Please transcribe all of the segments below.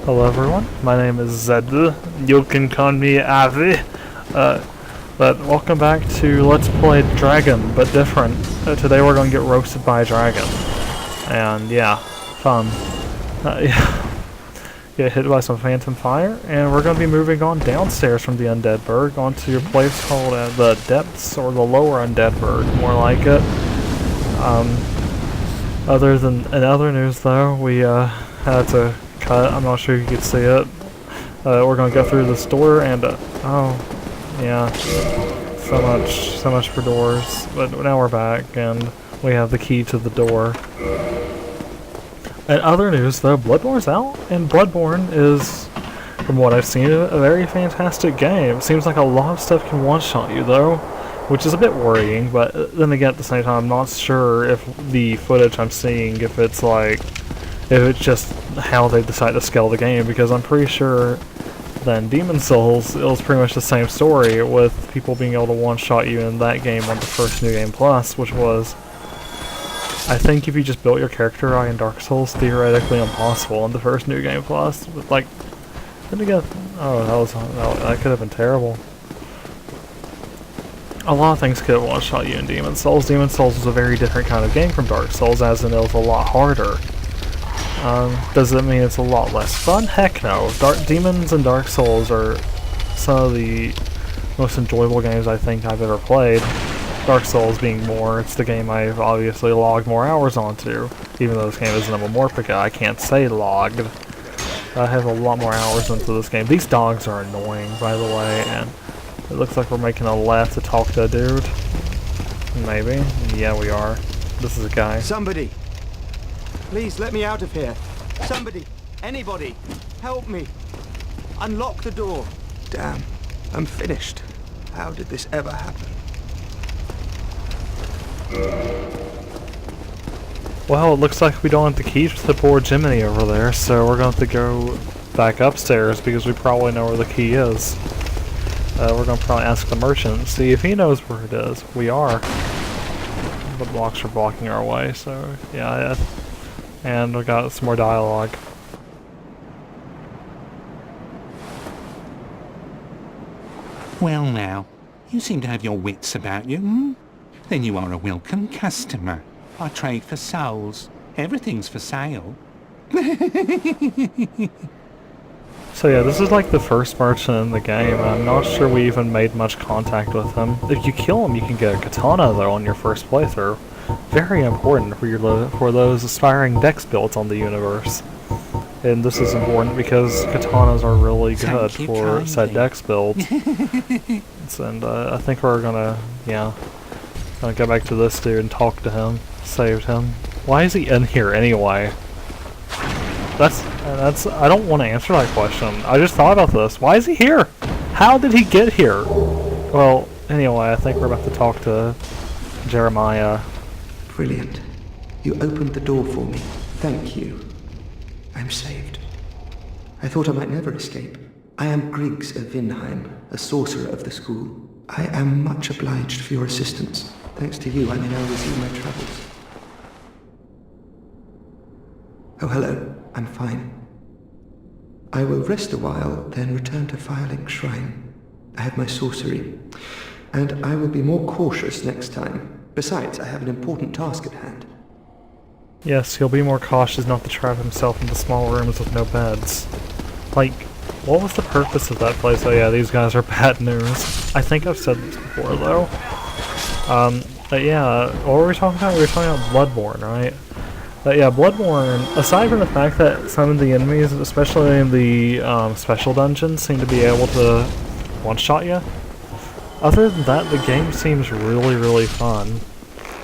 Hello everyone, my name is Zed. You can call me Avi. But welcome back to Let's Play Dragon, but different. Today we're going to get roasted by a dragon. And yeah, fun. Yeah. Get hit by some phantom fire, and we're going to be moving on downstairs from the Undead Burg onto a place called the Depths, or the Lower Undead Burg, more like it. In other news though, we had to cut. I'm not sure if you could see it. We're gonna go through this door and oh yeah, so much for doors. But now we're back and we have the key to the door. In other news though, Bloodborne's out, and Bloodborne is, from what I've seen, a very fantastic game. It seems like a lot of stuff can one-shot you though, which is a bit worrying, but then again at the same time I'm not sure if the footage I'm seeing, if it's just how they decide to scale the game, because I'm pretty sure that in Demon Souls it was pretty much the same story, with people being able to one-shot you in that game on the first New Game Plus, which was, I think if you just built your character right in Dark Souls, theoretically impossible in the first New Game Plus. But like, then again, that could have been terrible. A lot of things could have one-shot you in Demon Souls. Demon Souls was a very different kind of game from Dark Souls, as in it was a lot harder. Does it mean it's a lot less fun? Heck no. Demons and Dark Souls are some of the most enjoyable games I think I've ever played. Dark Souls being more, it's the game I've obviously logged more hours onto. Even though this game isn't a Memorpica, I can't say logged. I have a lot more hours into this game. These dogs are annoying, by the way, and it looks like we're making a left to talk to a dude. Maybe. Yeah, we are. This is a guy. Somebody! Please let me out of here. Somebody! Anybody! Help me! Unlock the door! Damn. I'm finished. How did this ever happen? Well, it looks like we don't have the keys to the poor Jiminy over there, so we're going to have to go back upstairs because we probably know where the key is. We're going to probably ask the merchant, see if he knows where it is. We are. The blocks are blocking our way, so yeah. And we got some more dialogue. Well now, you seem to have your wits about you, hmm? Then you are a welcome customer. I trade for souls. Everything's for sale. So yeah, this is like the first merchant in the game. I'm not sure we even made much contact with him. If you kill him, you can get a katana though on your first playthrough. Very important for those aspiring dex builds on the universe. And this is important because katanas are really good for said dex builds. And I think we're gonna go back to this dude and talk to him. Saved him. Why is he in here anyway? I don't want to answer that question. I just thought about this. Why is he here? How did he get here? Well, anyway, I think we're about to talk to Jeremiah. Brilliant. You opened the door for me. Thank you. I'm saved. I thought I might never escape. I am Griggs of Vinheim, a sorcerer of the school. I am much obliged for your assistance. Thanks to you, I may now resume my travels. Oh, hello. I'm fine. I will rest a while, then return to Firelink Shrine. I have my sorcery, and I will be more cautious next time. Besides, I have an important task at hand. Yes, he'll be more cautious not to trap himself into small rooms with no beds. Like, what was the purpose of that place? Oh yeah, these guys are bad news. I think I've said this before though. But yeah, what were we talking about? We were talking about Bloodborne, right? Yeah, Bloodborne, aside from the fact that some of the enemies, especially in the special dungeons, seem to be able to one-shot you, other than that, the game seems really, really fun.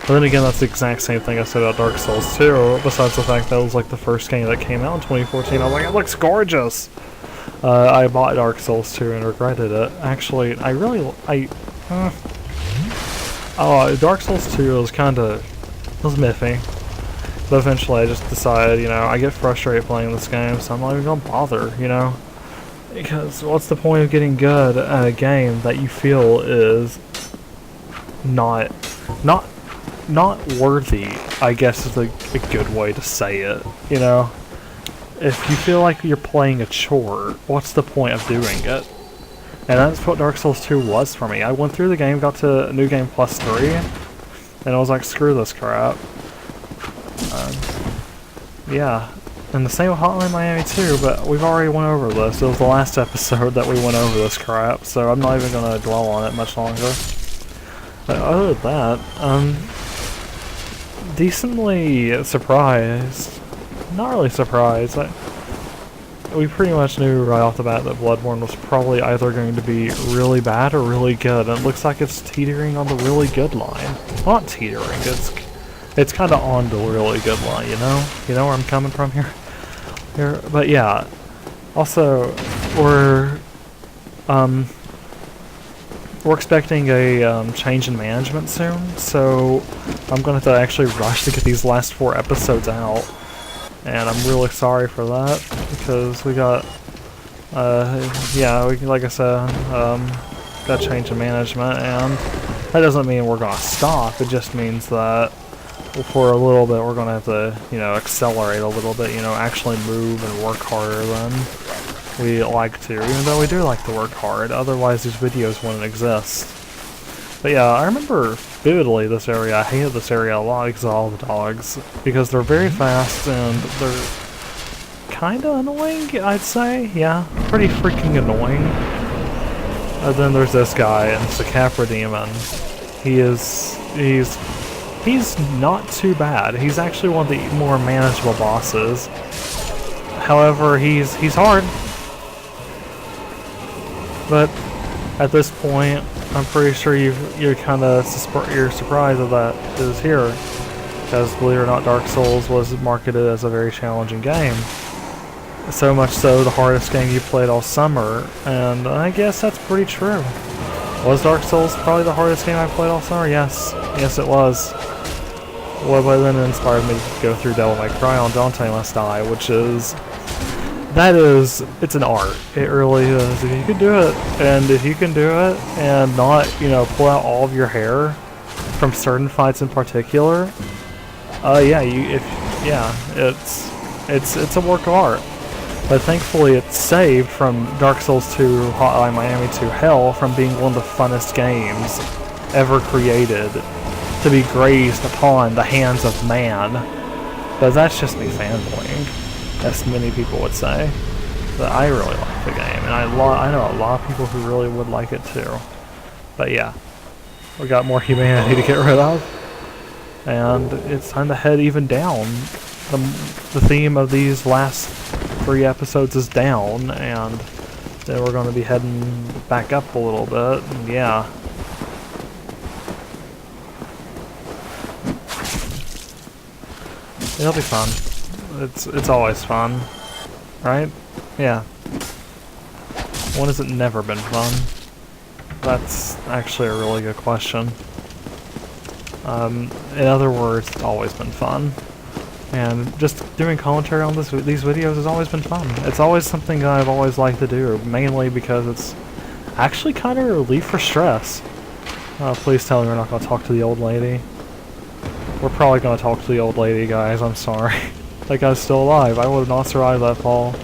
But then again, that's the exact same thing I said about Dark Souls 2, besides the fact that it was like the first game that came out in 2014. I was like, it looks gorgeous! I bought Dark Souls 2 and regretted it. Actually, Dark Souls 2 was miffy. But eventually I just decided, I get frustrated playing this game, so I'm not even gonna bother, Because what's the point of getting good at a game that you feel is not worthy, I guess is a good way to say it, if you feel like you're playing a chore, what's the point of doing it? And that's what Dark Souls 2 was for me. I went through the game, got to New Game Plus 3, and I was like, screw this crap. Yeah. And the same with Hotline Miami 2, but we've already went over this. It was the last episode that we went over this crap, so I'm not even going to dwell on it much longer. But other than that, decently surprised. Not really surprised. We pretty much knew right off the bat that Bloodborne was probably either going to be really bad or really good, and it looks like it's teetering on the really good line. Not teetering, it's kind of on the really good line, you know? You know where I'm coming from here? But yeah, also, we're expecting a change in management soon, so I'm going to have to actually rush to get these last 4 episodes out. And I'm really sorry for that, because we got, like I said, got change in management, and that doesn't mean we're gonna stop, it just means that for a little bit we're gonna have to, accelerate a little bit, actually move and work harder than we like to, even though we do like to work hard, otherwise these videos wouldn't exist. But yeah, I remember vividly this area. I hated this area a lot because of all the dogs. Because they're very fast and they're kinda annoying, I'd say. Yeah, pretty freaking annoying. And then there's this guy, and it's the Capra Demon. He's not too bad. He's actually one of the more manageable bosses. However, he's hard. But at this point, I'm pretty sure you're surprised that that is here, because believe it or not, Dark Souls was marketed as a very challenging game. So much so, the hardest game you played all summer, and I guess that's pretty true. Was Dark Souls probably the hardest game I played all summer? Yes, it was. Well, but then it inspired me to go through Devil May Cry on Dante Must Die, which is. It's an art. It really is. If you can do it, and not, pull out all of your hair from certain fights in particular, it's a work of art. But thankfully it's saved from Dark Souls 2 Hotline Miami 2 Hell from being one of the funnest games ever created to be grazed upon the hands of man. But that's just me fanboying, as many people would say. But I really like the game, and I know a lot of people who really would like it too. But yeah, we got more humanity to get rid of, and it's time to head even down. The theme of these last 3 episodes is down, and then we're going to be heading back up a little bit, and yeah. It'll be fun. It's always fun, right? Yeah. When has it never been fun? That's actually a really good question. In other words, it's always been fun. And just doing commentary on these videos has always been fun. It's always something that I've always liked to do, mainly because it's actually kind of a relief for stress. Please tell me we're not going to talk to the old lady. We're probably going to talk to the old lady, guys. I'm sorry. That guy's still alive. I would have not survived that fall.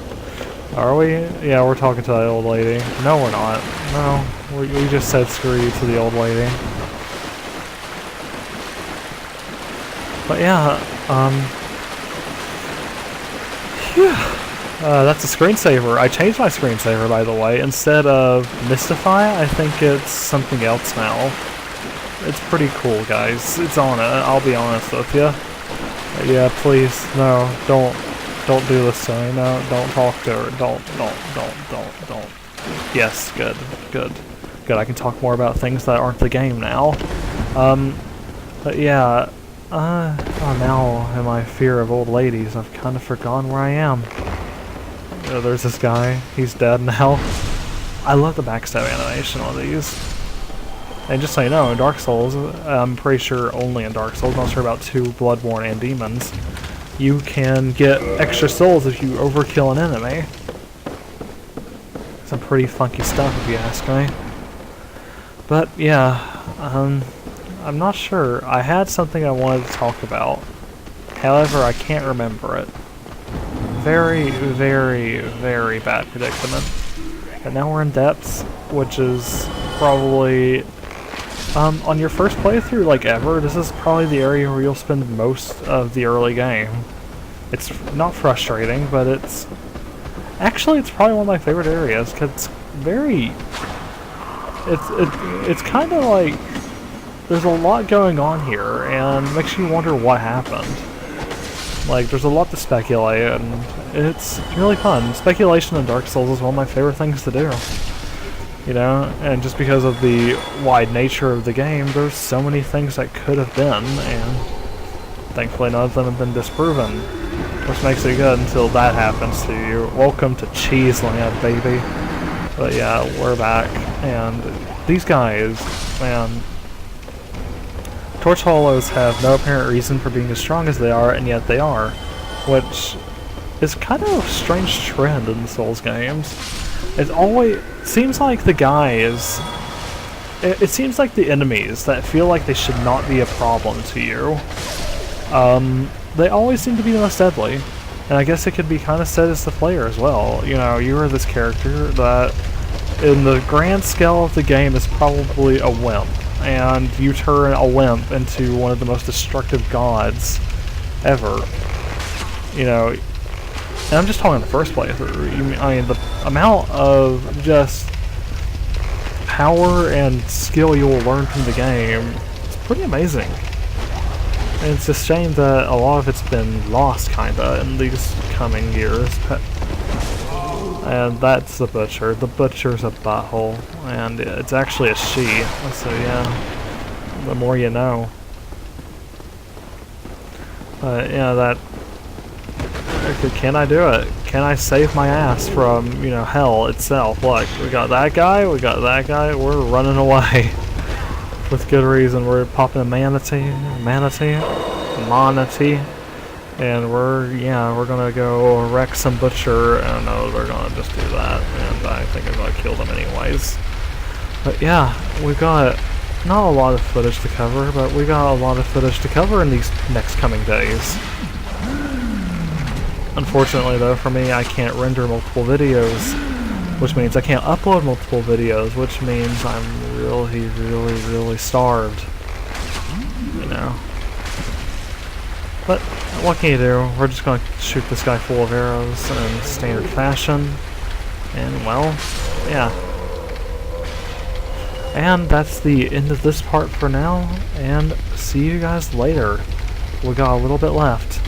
Are we? Yeah, we're talking to that old lady. No, we're not. No, we just said screw you to the old lady. But yeah, that's a screensaver. I changed my screensaver, by the way. Instead of Mystify, I think it's something else now. It's pretty cool, guys. It's on it. I'll be honest with you. Yeah, please, no, don't do this to me. No, don't talk to her. Don't. Yes, good. I can talk more about things that aren't the game now. But yeah, now in my fear of old ladies, I've kind of forgotten where I am. There's this guy. He's dead now. I love the backstab animation on these. And just so you know, in Dark Souls, I'm pretty sure only in Dark Souls, I'm not sure about 2, Bloodborne and Demons, you can get extra souls if you overkill an enemy. Some pretty funky stuff if you ask me. But yeah, I'm not sure. I had something I wanted to talk about. However, I can't remember it. very, very, very bad predicament. And now we're in depths, which is probably, on your first playthrough, like ever, this is probably the area where you'll spend most of the early game. It's not frustrating, but it's probably one of my favorite areas, because it's very, it's kind of like, there's a lot going on here, and makes you wonder what happened. Like, there's a lot to speculate, and it's really fun. Speculation in Dark Souls is one of my favorite things to do. You know, and just because of the wide nature of the game, there's so many things that could have been, and thankfully none of them have been disproven. Which makes it good until that happens to you. Welcome to Cheeseland, baby. But yeah, we're back, and these guys, man, Torch Hollows have no apparent reason for being as strong as they are, and yet they are, which is kind of a strange trend in Souls games. It always seems like the guys, it seems like the enemies that feel like they should not be a problem to you, they always seem to be the most deadly. And I guess it could be kind of said as the player as well. You know, you are this character that, in the grand scale of the game, is probably a wimp. And you turn a wimp into one of the most destructive gods ever. You know, and I'm just talking the first playthrough. I mean, the amount of just power and skill you will learn from the game is pretty amazing. And it's a shame that a lot of it's been lost, kinda, in these coming years. And that's the Butcher. The Butcher's a butthole, and it's actually a she, so yeah, the more you know. Yeah, that... Can I do it? Can I save my ass from, you know, hell itself? Look, we got that guy, we're running away. With good reason. We're popping a manatee, and we're gonna go wreck some Butcher. I don't know, we're gonna just do that, and I think I'm gonna kill them anyways. But yeah, we've got not a lot of footage to cover, but we got a lot of footage to cover in these next coming days. Unfortunately though, for me, I can't render multiple videos, which means I can't upload multiple videos, which means I'm really, really, really starved. You know. But what can you do? We're just gonna shoot this guy full of arrows in standard fashion. And well, yeah. And that's the end of this part for now, and see you guys later. We got a little bit left.